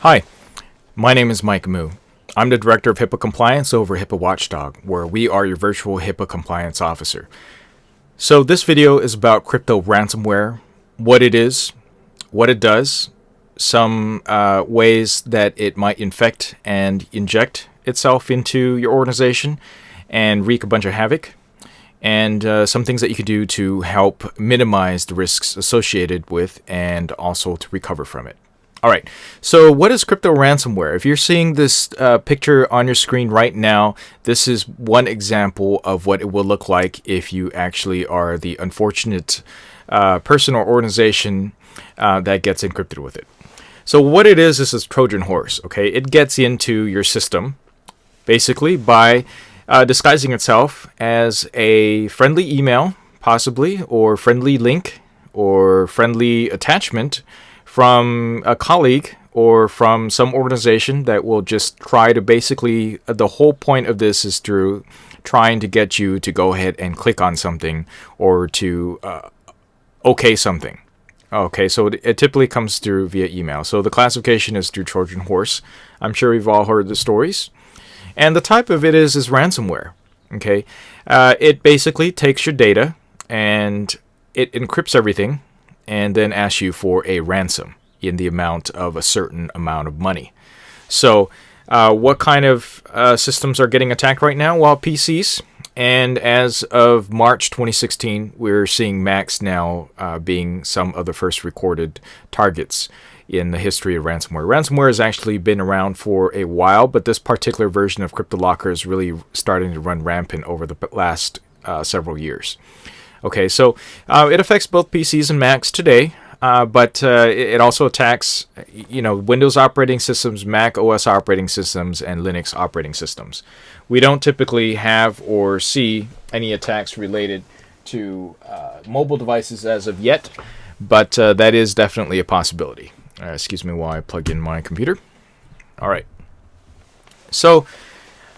Hi, my name is Mike Moo. I'm the Director of HIPAA Compliance over HIPAA Watchdog, where we are your virtual HIPAA Compliance Officer. So this video is about crypto ransomware, what it is, what it does, some ways that it might infect and inject itself into your organization and wreak a bunch of havoc, and some things that you can do to help minimize the risks associated with and also to recover from it. All right, so what is crypto ransomware? If you're seeing this picture on your screen right now, this is one example of what it will look like if you actually are the unfortunate person or organization that gets encrypted with it. So what it is a Trojan horse, okay? It gets into your system basically by disguising itself as a friendly email, possibly, or friendly link, or friendly attachment from a colleague or from some organization that will just try to basically, the whole point of this is through trying to get you to go ahead and click on something or to okay something. Okay, so it typically comes through via email. So the classification is through Trojan horse. I'm sure you've all heard the stories. And the type of it is ransomware. Okay, it basically takes your data and it encrypts everything and then asks you for a ransom in the amount of a certain amount of money. So what kind of systems are getting attacked right now? Well, PCs. And as of March 2016, we're seeing Macs now being some of the first recorded targets in the history of ransomware. Ransomware has actually been around for a while, but this particular version of Cryptolocker is really starting to run rampant over the last several years. Okay, so it affects both PCs and Macs today, but it also attacks, Windows operating systems, Mac OS operating systems, and Linux operating systems. We don't typically have or see any attacks related to mobile devices as of yet, but that is definitely a possibility. Excuse me while I plug in my computer. All right. So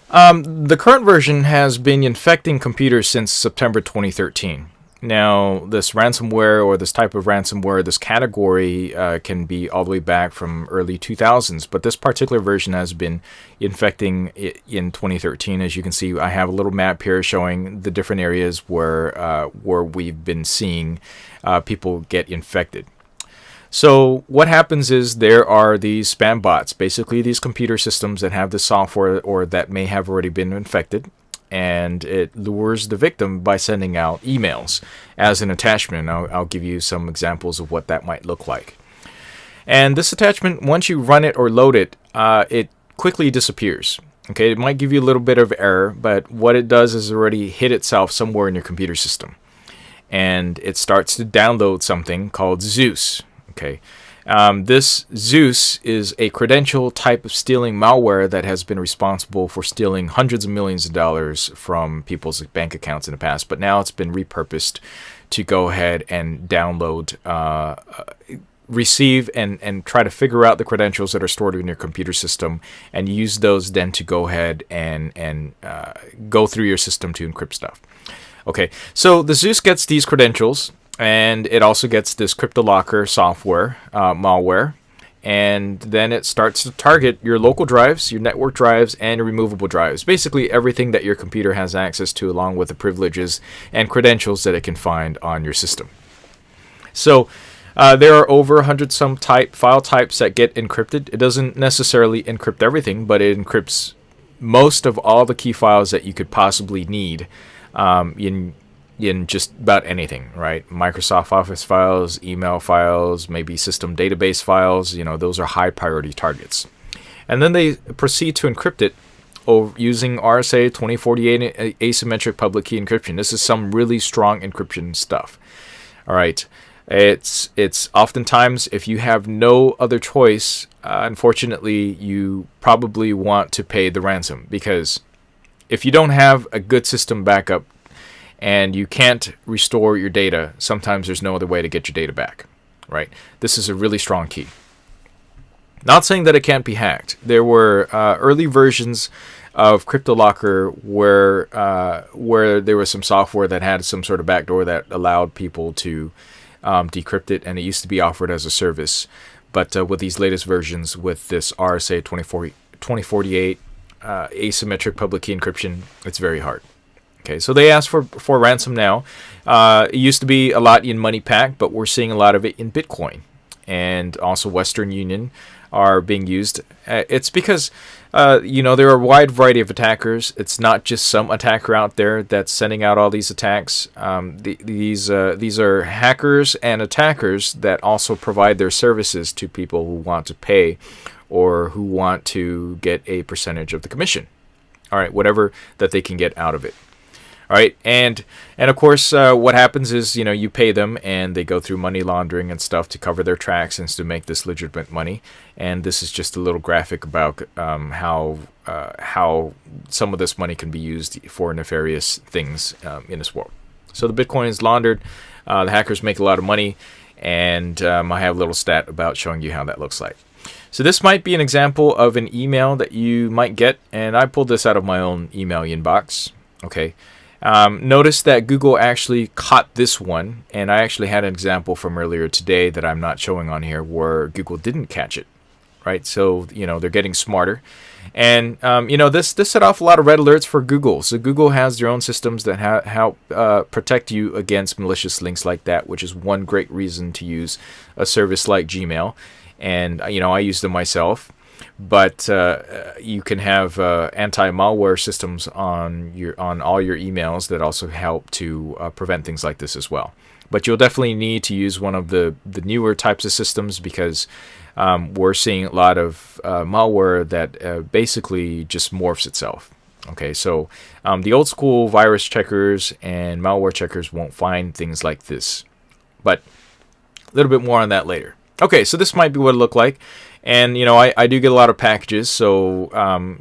the current version has been infecting computers since September 2013. Now, this ransomware or this type of ransomware, this category can be all the way back from early 2000s, but this particular version has been infecting in 2013. As you can see, I have a little map here showing the different areas where we've been seeing people get infected. So what happens is there are these spam bots, basically these computer systems that have the software or that may have already been infected, and it lures the victim by sending out emails as an attachment. I'll give you some examples of what that might look like. And this attachment, once you run it or load it, it quickly disappears. Okay, it might give you a little bit of error, but what it does is already hid itself somewhere in your computer system. And it starts to download something called Zeus. Okay, this Zeus is a credential type of stealing malware that has been responsible for stealing hundreds of millions of dollars from people's bank accounts in the past, but now it's been repurposed to go ahead and download, receive, and try to figure out the credentials that are stored in your computer system and use those then to go ahead and go through your system to encrypt stuff. Okay, so the Zeus gets these credentials, and it also gets this Cryptolocker software, malware, and then it starts to target your local drives, your network drives, and your removable drives. Basically everything that your computer has access to, along with the privileges and credentials that it can find on your system. So there are over 100 some file types that get encrypted. It doesn't necessarily encrypt everything, but it encrypts most of all the key files that you could possibly need in just about anything, right? Microsoft Office files, email files, maybe system database files, those are high priority targets. And then they proceed to encrypt it using RSA 2048 asymmetric public key encryption. This is some really strong encryption stuff. All right. It's oftentimes, if you have no other choice, unfortunately, you probably want to pay the ransom, because if you don't have a good system backup, and you can't restore your data, sometimes there's no other way to get your data back, right? This is a really strong key. Not saying that it can't be hacked. There were early versions of Cryptolocker where there was some software that had some sort of backdoor that allowed people to decrypt it, and it used to be offered as a service. But with these latest versions, with this RSA 2048 asymmetric public key encryption, it's very hard. Okay, so they ask for ransom now. It used to be a lot in Money Pack, but we're seeing a lot of it in Bitcoin, and also Western Union are being used. It's because there are a wide variety of attackers. It's not just some attacker out there that's sending out all these attacks. These are hackers and attackers that also provide their services to people who want to pay or who want to get a percentage of the commission. All right, whatever that they can get out of it. All right, and of course, what happens is, you pay them, and they go through money laundering and stuff to cover their tracks and to make this legitimate money. And this is just a little graphic about how some of this money can be used for nefarious things in this world. So the Bitcoin is laundered. The hackers make a lot of money, and I have a little stat about showing you how that looks like. So this might be an example of an email that you might get, and I pulled this out of my own email inbox. Okay. Notice that Google actually caught this one, and I actually had an example from earlier today that I'm not showing on here where Google didn't catch it, right? So, they're getting smarter. And, this set off a lot of red alerts for Google. So Google has their own systems that help protect you against malicious links like that, which is one great reason to use a service like Gmail. And, I use them myself. But you can have anti-malware systems on all your emails that also help to prevent things like this as well. But you'll definitely need to use one of the newer types of systems, because we're seeing a lot of malware that basically just morphs itself. Okay, so the old school virus checkers and malware checkers won't find things like this. But a little bit more on that later. Okay, so this might be what it looked like. And, I do get a lot of packages, so,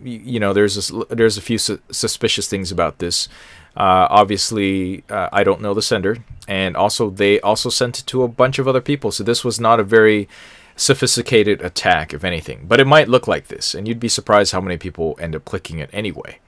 there's a few suspicious things about this. Obviously, I don't know the sender, and also they also sent it to a bunch of other people, so this was not a very sophisticated attack, if anything. But it might look like this, and you'd be surprised how many people end up clicking it anyway.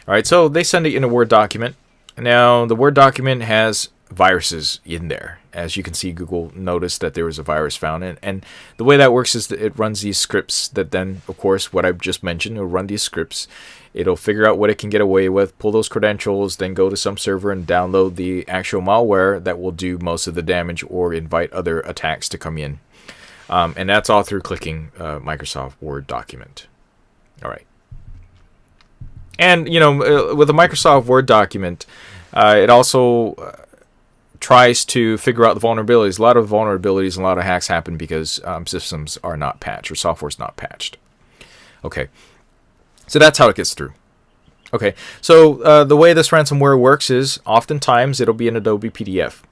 All right, so they send it in a Word document. Now, the Word document has viruses in there. As you can see, Google noticed that there was a virus found, and the way that works is that it runs these scripts that then, of course, what I've just mentioned, it'll run these scripts, it'll figure out what it can get away with, pull those credentials, then go to some server and download the actual malware that will do most of the damage or invite other attacks to come in. And that's all through clicking Microsoft Word document. All right. And, with a Microsoft Word document, it also tries to figure out the vulnerabilities. A lot of vulnerabilities and a lot of hacks happen because systems are not patched or software is not patched. Okay, so that's how it gets through. Okay, so the way this ransomware works is oftentimes it'll be an Adobe PDF.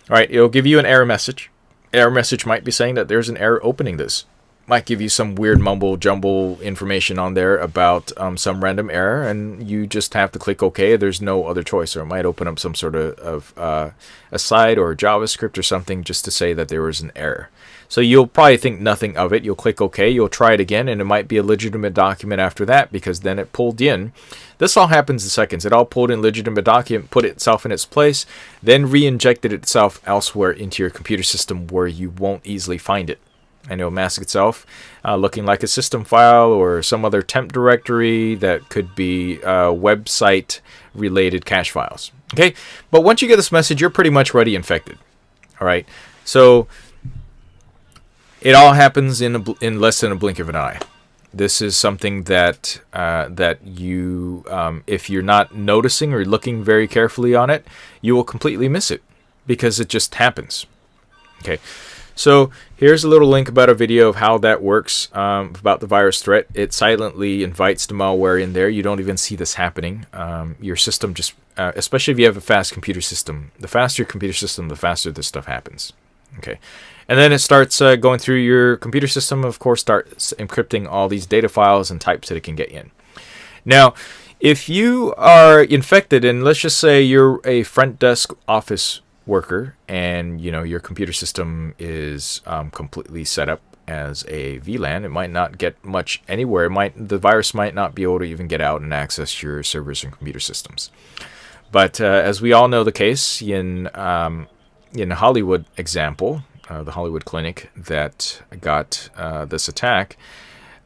All right, it'll give you an error message. Error message might be saying that there's an error opening this. Might give you some weird mumble jumble information on there about some random error, and you just have to click OK. There's no other choice, or it might open up some sort of a site or JavaScript or something just to say that there was an error. So you'll probably think nothing of it. You'll click OK. You'll try it again, and it might be a legitimate document after that, because then it pulled in. This all happens in seconds. It all pulled in legitimate document, put itself in its place, then re-injected itself elsewhere into your computer system where you won't easily find it. And it'll mask itself looking like a system file or some other temp directory that could be website related cache files. Okay, but once you get this message, you're pretty much already infected. All right, so it all happens in less than a blink of an eye. This is something that you, if you're not noticing or looking very carefully on it, you will completely miss it because it just happens. Okay. So here's a little link about a video of how that works, about the virus threat. It silently invites the malware in there. You don't even see this happening. Your system just, especially if you have a fast computer system, the faster your computer system, the faster this stuff happens. Okay, and then it starts going through your computer system, of course, starts encrypting all these data files and types that it can get in. Now, if you are infected, and let's just say you're a front desk office worker, and your computer system is completely set up as a VLAN, it might not get much anywhere. The virus might not be able to even get out and access your servers and computer systems. But as we all know the case in Hollywood example, the Hollywood clinic that got this attack,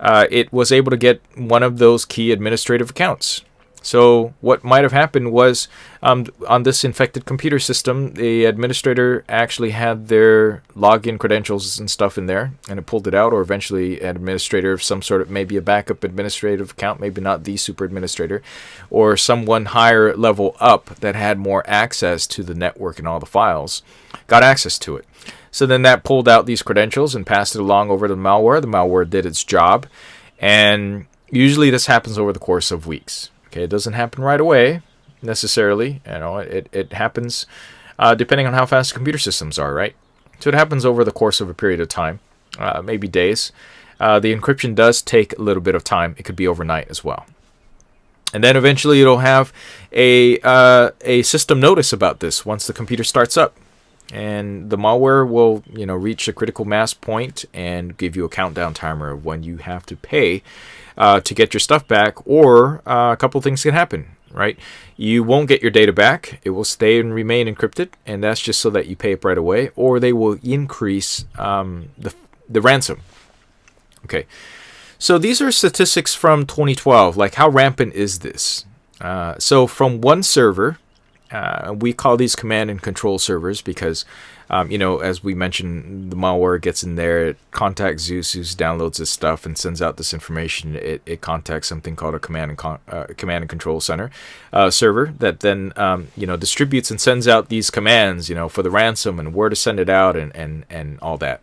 it was able to get one of those key administrative accounts. So what might have happened was on this infected computer system, the administrator actually had their login credentials and stuff in there, and it pulled it out, or eventually an administrator of some sort of, maybe a backup administrative account, maybe not the super administrator, or someone higher level up that had more access to the network and all the files, got access to it. So then that pulled out these credentials and passed it along over to the malware. The malware did its job, and usually this happens over the course of weeks. Okay, it doesn't happen right away necessarily. It happens depending on how fast computer systems are, right? So it happens over the course of a period of time, maybe days. The encryption does take a little bit of time. It could be overnight as well. And then eventually it'll have a system notice about this once the computer starts up. And the malware will, reach a critical mass point and give you a countdown timer of when you have to pay to get your stuff back, or a couple things can happen, right? You won't get your data back. It will stay and remain encrypted, and that's just so that you pay up right away, or they will increase the ransom. Okay, so these are statistics from 2012. Like, how rampant is this? So from one server, we call these command and control servers because, as we mentioned, the malware gets in there, it contacts Zeus downloads this stuff and sends out this information. It contacts something called a command and control center server that then, distributes and sends out these commands, for the ransom and where to send it out and all that.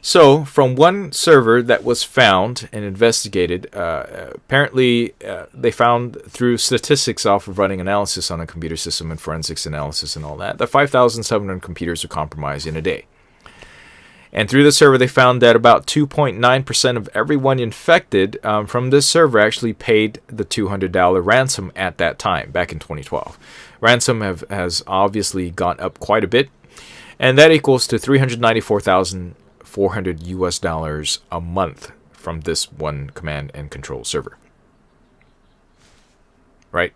So, from one server that was found and investigated, apparently they found through statistics off of running analysis on a computer system and forensics analysis and all that 5,700 computers are compromised in a day. And through the server, they found that about 2.9% of everyone infected from this server actually paid the $200 ransom at that time, back in 2012. Ransom has obviously gone up quite a bit, and that equals to $394,400 US a month from this one command and control server. Right?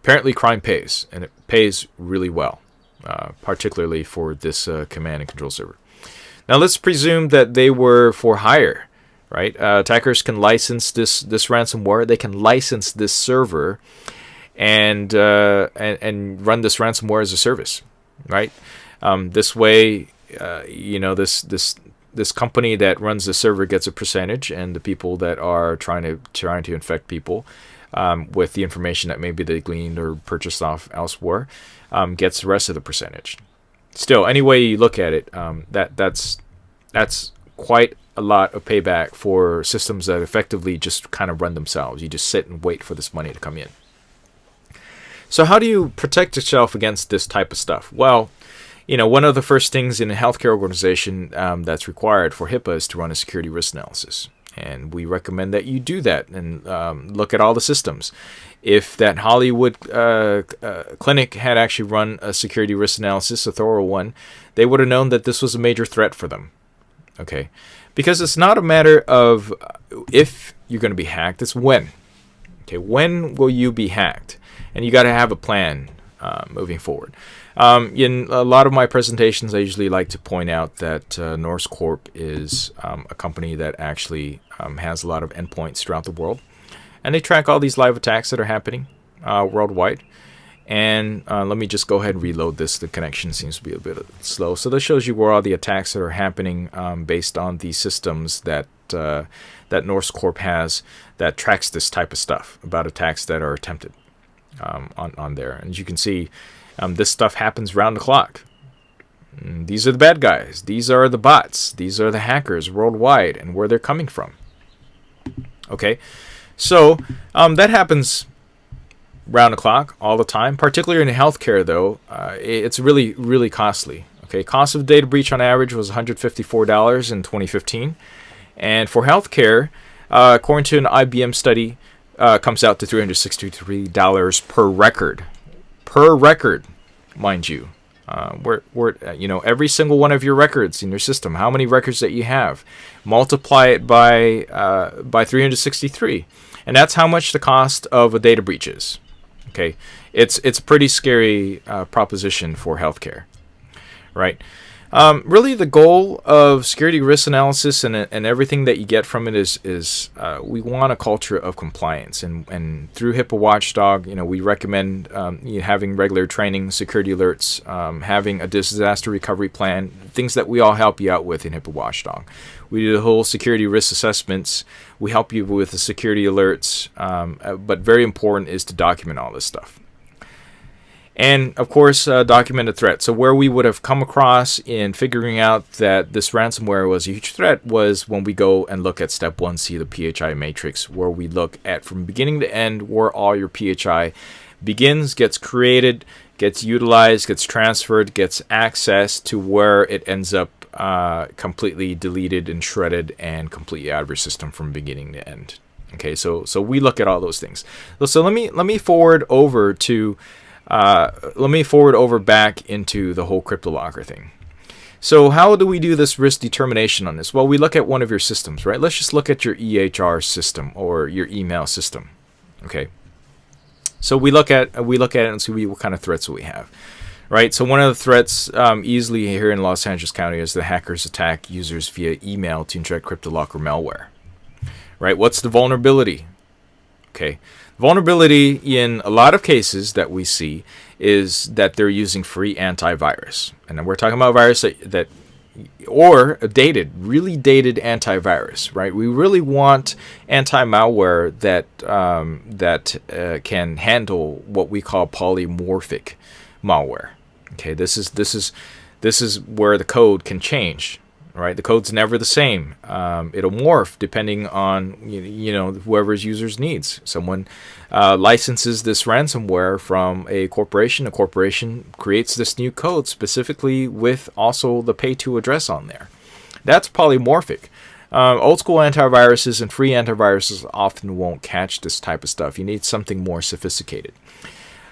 Apparently crime pays, and it pays really well, particularly for this command and control server. Now let's presume that they were for hire, right? Attackers can license this ransomware. They can license this server and run this ransomware as a service, right? This way, this company that runs the server gets a percentage, and the people that are trying to infect people with the information that maybe they gleaned or purchased off elsewhere gets the rest of the percentage. Still, any way you look at it, that's quite a lot of payback for systems that effectively just kind of run themselves. You just sit and wait for this money to come in. So how do you protect yourself against this type of stuff? Well, one of the first things in a healthcare organization that's required for HIPAA is to run a security risk analysis. And we recommend that you do that and look at all the systems. If that Hollywood clinic had actually run a security risk analysis, a thorough one, they would have known that this was a major threat for them. Okay? Because it's not a matter of if you're going to be hacked, it's when. Okay, when will you be hacked? And you got to have a plan moving forward. In a lot of my presentations, I usually like to point out that Norse Corp is a company that actually has a lot of endpoints throughout the world. And they track all these live attacks that are happening worldwide. And let me just go ahead and reload this. The connection seems to be a bit slow. So this shows you where all the attacks that are happening based on the systems that Norse Corp has that tracks this type of stuff about attacks that are attempted on there. And as you can see, this stuff happens round the clock. These are the bad guys. These are the bots. These are the hackers worldwide and where they're coming from. Okay, so that happens round the clock all the time, particularly in healthcare, though. It's really, really costly. Okay, cost of data breach on average was $154 in 2015. And for healthcare, according to an IBM study, comes out to $363 per record. Per record, mind you. Every single one of your records in your system, how many records that you have, multiply it by 363, and that's how much the cost of a data breach is. Okay, it's a pretty scary proposition for healthcare, right? Really, the goal of security risk analysis and everything that you get from it is we want a culture of compliance. And through HIPAA Watchdog, we recommend having regular training, security alerts, having a disaster recovery plan, things that we all help you out with in HIPAA Watchdog. We do the whole security risk assessments. We help you with the security alerts, but very important is to document all this stuff. And, of course, document a threat. So where we would have come across in figuring out that this ransomware was a huge threat was when we go and look at step 1C, the PHI matrix, where we look at from beginning to end where all your PHI begins, gets created, gets utilized, gets transferred, gets access to where it ends up completely deleted and shredded and completely out of your system from beginning to end. Okay, so we look at all those things. So let me forward over to... back into the whole Cryptolocker thing. So how do we do this risk determination on this? Well, we look at one of your systems, right? Let's just look at your EHR system or your email system. Okay. So we look at it and see what kind of threats we have, right? So one of the threats easily here in Los Angeles County is the hackers attack users via email to inject Cryptolocker malware, right? What's the vulnerability? Okay. Vulnerability in a lot of cases that we see is that they're using free antivirus. And we're talking about virus that or a really dated antivirus, right? We really want anti-malware that can handle what we call polymorphic malware. Okay, this is where the code can change. Right, the code's never the same. It'll morph depending on whoever's user's needs. Someone licenses this ransomware from a corporation. A corporation creates this new code specifically with also the pay to address on there. That's polymorphic. Old school antiviruses and free antiviruses often won't catch this type of stuff. You need something more sophisticated.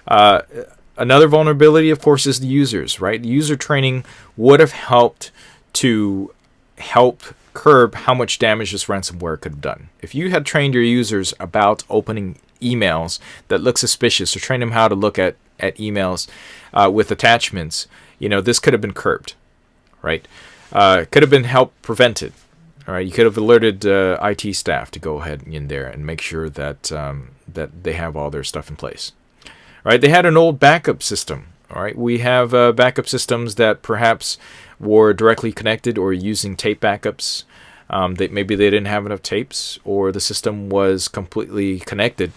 Another vulnerability, of course, is the users. Right, the user training would have helped to help curb how much damage this ransomware could have done. If you had trained your users about opening emails that look suspicious, or trained them how to look at emails with attachments, this could have been curbed, right? Could have been helped prevented. All right, you could have alerted IT staff to go ahead in there and make sure that that they have all their stuff in place. All right, they had an old backup system. All right, we have backup systems that perhaps were directly connected or using tape backups. Maybe they didn't have enough tapes, or the system was completely connected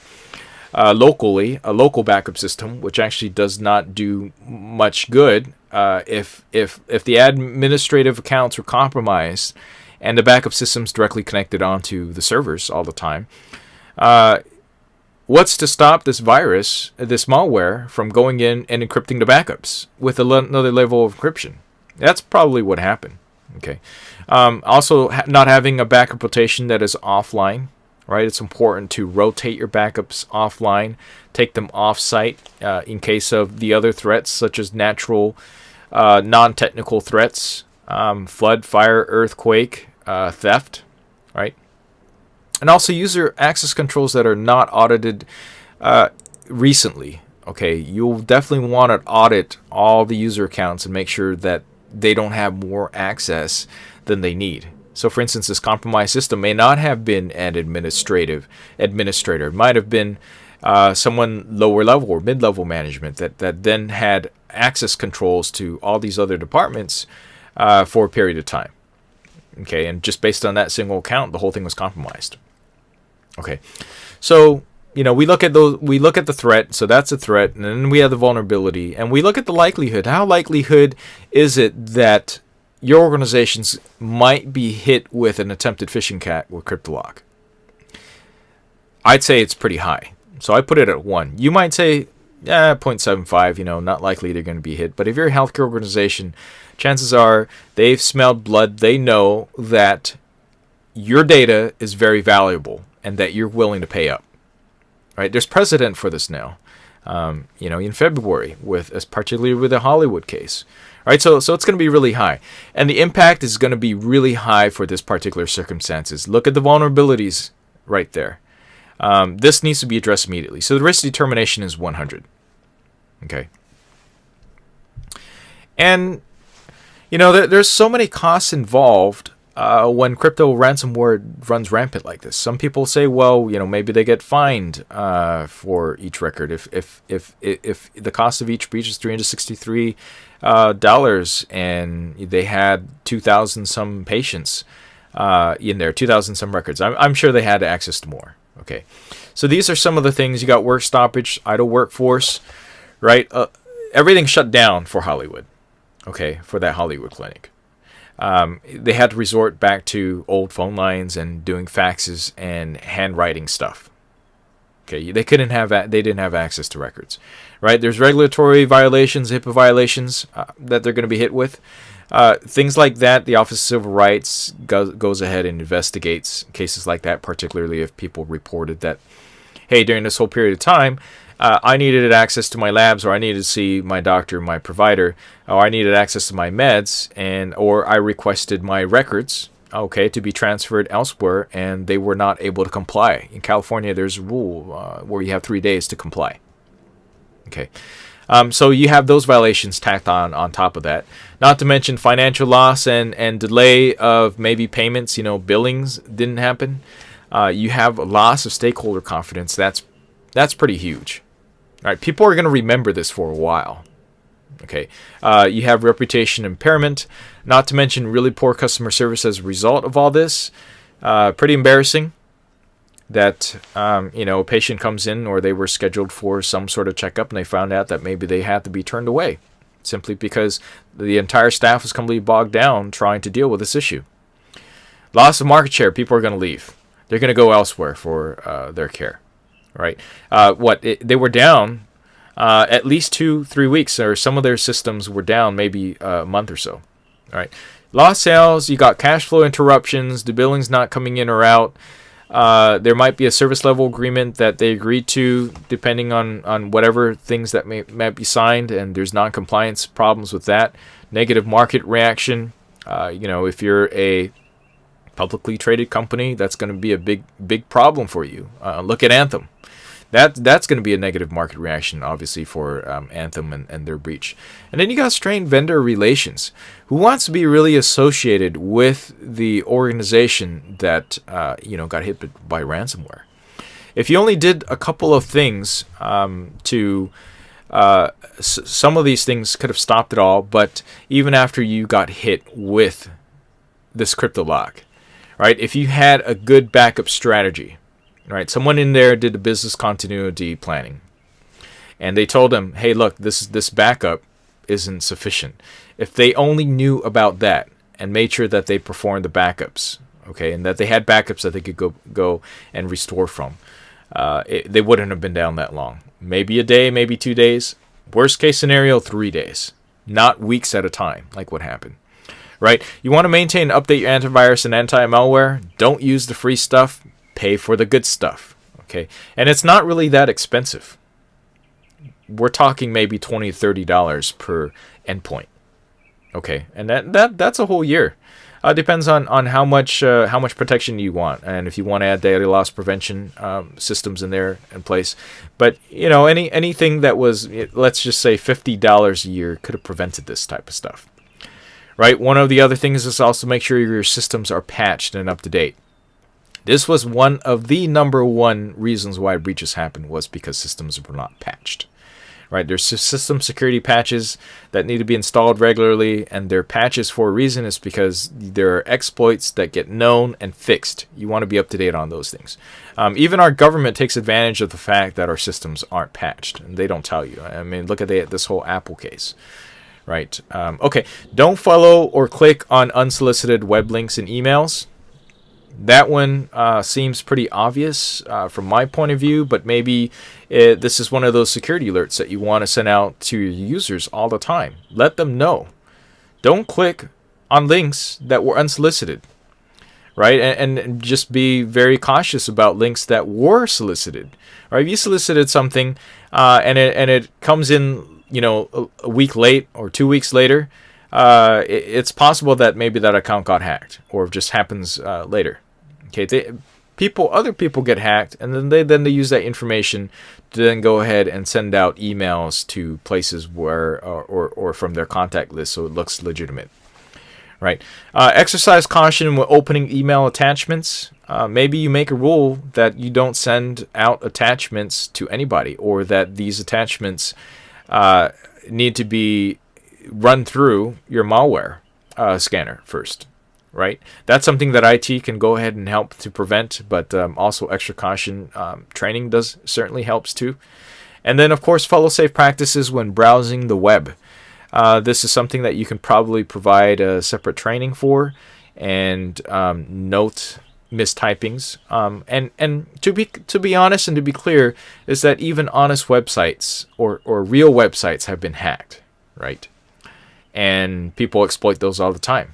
locally, a local backup system, which actually does not do much good if the administrative accounts were compromised and the backup system's directly connected onto the servers all the time. What's to stop this virus, this malware, from going in and encrypting the backups with another level of encryption? That's probably what happened. Okay. Also, not having a backup rotation that is offline, right? It's important to rotate your backups offline, take them off-site in case of the other threats, such as natural, non-technical threats, flood, fire, earthquake, theft, right? And also user access controls that are not audited recently. Okay, you'll definitely want to audit all the user accounts and make sure that they don't have more access than they need. So, for instance, this compromised system may not have been an administrator. It might have been someone lower level or mid-level management that then had access controls to all these other departments for a period of time. Okay, and just based on that single account, the whole thing was compromised. Okay, so we look at the threat, so that's a threat, and then we have the vulnerability, and we look at the likelihood. How likelihood is it that your organizations might be hit with an attempted phishing attack with Cryptolocker? I'd say it's pretty high. So I put it at 1. You might say, 0.75, not likely they're going to be hit. But if you're a healthcare organization, chances are they've smelled blood. They know that your data is very valuable and that you're willing to pay up. Right? There's precedent for this now. In February, particularly with the Hollywood case. Right? So it's going to be really high. And the impact is going to be really high for this particular circumstances. Look at the vulnerabilities right there. This needs to be addressed immediately. So the risk determination is 100. Okay. And, there's so many costs involved when crypto ransomware runs rampant like this. Some people say, well, maybe they get fined for each record if the cost of each breach is $363 and they had 2,000 some patients in there, 2,000 some records. I'm sure they had access to more. Okay, so these are some of the things. You got work stoppage, idle workforce, right? Everything shut down for Hollywood. Okay, for that Hollywood clinic. They had to resort back to old phone lines and doing faxes and handwriting stuff. Okay, they didn't have access to records, right? There's regulatory violations, HIPAA violations that they're going to be hit with. Things like that, the Office of Civil Rights goes ahead and investigates cases like that, particularly if people reported that, hey, during this whole period of time, I needed access to my labs, or I needed to see my doctor, my provider, or I needed access to my meds, or I requested my records, okay, to be transferred elsewhere, and they were not able to comply. In California, there's a rule where you have 3 days to comply. Okay. So you have those violations tacked on top of that. Not to mention financial loss and delay of maybe payments, billings didn't happen. You have a loss of stakeholder confidence. That's pretty huge. All right, people are going to remember this for a while. Okay, you have reputation impairment, not to mention really poor customer service as a result of all this. Pretty embarrassing that a patient comes in, or they were scheduled for some sort of checkup, and they found out that maybe they had to be turned away simply because the entire staff was completely bogged down trying to deal with this issue. Loss of market share. People are going to leave. They're going to go elsewhere for their care. Right? They were down at least 2-3 weeks, or some of their systems were down maybe a month or so. All right. Lost sales. You got cash flow interruptions. The billing's not coming in or out. There might be a service level agreement that they agreed to, depending on whatever things that may be signed, and there's non-compliance problems with that. Negative market reaction. If you're a publicly traded company, that's going to be a big problem for you. Look at Anthem. That's going to be a negative market reaction, obviously, for Anthem and their breach. And then you got strained vendor relations. Who wants to be really associated with the organization that got hit by ransomware? If you only did a couple of things some of these things could have stopped it all. But even after you got hit with this Cryptolocker, right? If you had a good backup strategy. Right, someone in there did the business continuity planning, and they told them, "Hey, look, this backup isn't sufficient." If they only knew about that and made sure that they performed the backups, okay, and that they had backups that they could go and restore from, they wouldn't have been down that long. Maybe a day, maybe 2 days. Worst case scenario, 3 days, not weeks at a time, like what happened. Right? You want to maintain and update your antivirus and anti-malware. Don't use the free stuff. Pay for the good stuff, okay? And it's not really that expensive. We're talking maybe $20, $30 per endpoint, okay? And that's a whole year. Depends on how much protection you want, and if you want to add data loss prevention systems in there in place. But anything that was, let's just say, $50 a year could have prevented this type of stuff, right? One of the other things is also make sure your systems are patched and up to date. This was one of the number one reasons why breaches happened, was because systems were not patched. Right? There's system security patches that need to be installed regularly, and they're patches for a reason. Is because there are exploits that get known and fixed. You want to be up to date on those things. Even our government takes advantage of the fact that our systems aren't patched, and they don't tell you. I mean, look at this whole Apple case. Right? Okay. Don't follow or click on unsolicited web links and emails. That one seems pretty obvious from my point of view, but maybe this is one of those security alerts that you want to send out to your users all the time. Let them know. Don't click on links that were unsolicited, right? And just be very cautious about links that were solicited. Right? If you solicited something and it comes in, a week late or 2 weeks later, it's possible that maybe that account got hacked, or just happens later. Okay, other people get hacked, and then they use that information to then go ahead and send out emails to places where or from their contact list, so it looks legitimate. right? Exercise caution when opening email attachments. Maybe you make a rule that you don't send out attachments to anybody, or that these attachments need to be run through your malware scanner first, right? That's something that IT can go ahead and help to prevent, but also extra caution training does certainly helps too. And then, of course, follow safe practices when browsing the web. This is something that you can probably provide a separate training for, and note mistypings. And to be honest and to be clear, is that even honest websites or real websites have been hacked, right? And people exploit those all the time.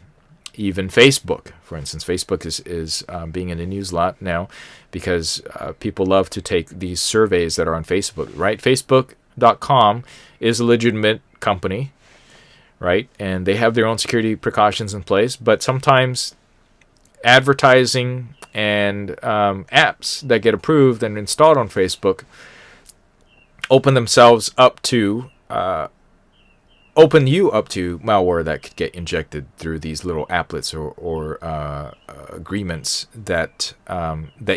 Even Facebook, for instance. Facebook is being in the news a lot now because people love to take these surveys that are on Facebook, right? Facebook.com is a legitimate company, right? And they have their own security precautions in place, but sometimes advertising and apps that get approved and installed on Facebook open you up to malware that could get injected through these little applets or agreements that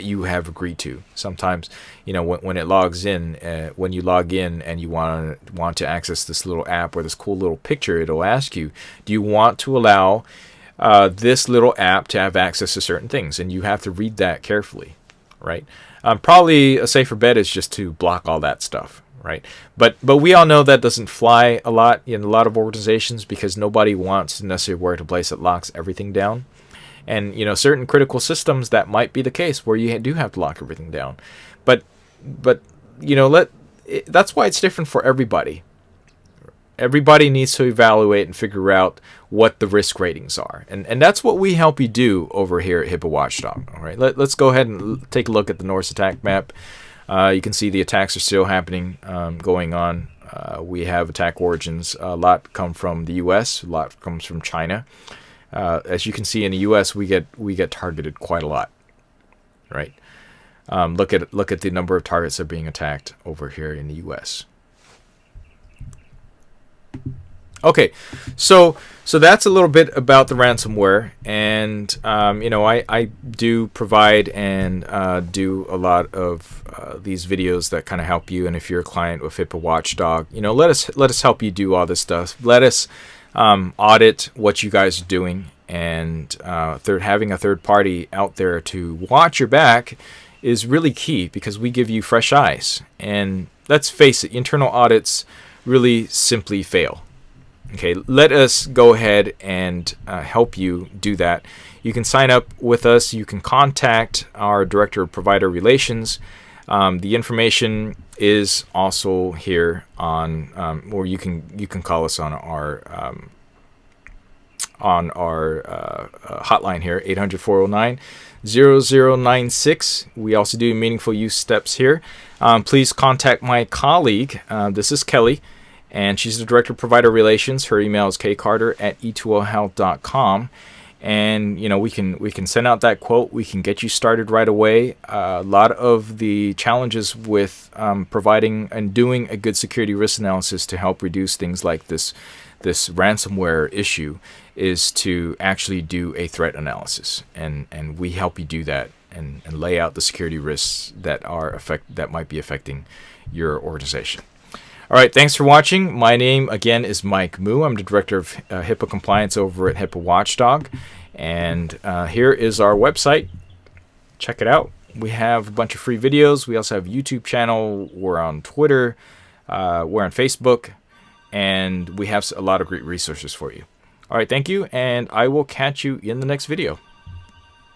you have agreed to. Sometimes, when it logs in, when you log in and you want to access this little app or this cool little picture, it'll ask you, do you want to allow this little app to have access to certain things? And you have to read that carefully, right? Probably a safer bet is just to block all that stuff. Right, but we all know that doesn't fly a lot in a lot of organizations because nobody wants to necessarily work at a place that locks everything down. And certain critical systems, that might be the case where you do have to lock everything down. But that's why it's different for everybody. Everybody needs to evaluate and figure out what the risk ratings are, and that's what we help you do over here at HIPAA Watchdog. All right, let's go ahead and take a look at the Norse attack map. You can see the attacks are still happening, going on. We have attack origins. A lot come from the U.S., a lot comes from China. As you can see, in the U.S., we get targeted quite a lot, right? Look at the number of targets that are being attacked over here in the U.S. Okay, so that's a little bit about the ransomware, and I do provide and do a lot of these videos that kind of help you. And if you're a client with HIPAA Watchdog, let us help you do all this stuff. Let us audit what you guys are doing, and having a third party out there to watch your back is really key because we give you fresh eyes. And let's face it, internal audits really simply fail. Okay, let us go ahead and help you do that. You can sign up with us. You can contact our Director of Provider Relations. The information is also here on, or you can call us on our hotline here, 800-409-0096. We also do meaningful use steps here. Please contact my colleague. This is Kelly, and she's the Director of Provider Relations. Her email is kcarter@e2ohealth.com. And we can send out that quote. We can get you started right away. A lot of the challenges with providing and doing a good security risk analysis to help reduce things like this ransomware issue is to actually do a threat analysis, and we help you do that and lay out the security risks that might be affecting your organization. All right, thanks for watching. My name, again, is Mike Moo. I'm the Director of HIPAA Compliance over at HIPAA Watchdog. And here is our website. Check it out. We have a bunch of free videos. We also have a YouTube channel. We're on Twitter. We're on Facebook. And we have a lot of great resources for you. All right, thank you. And I will catch you in the next video.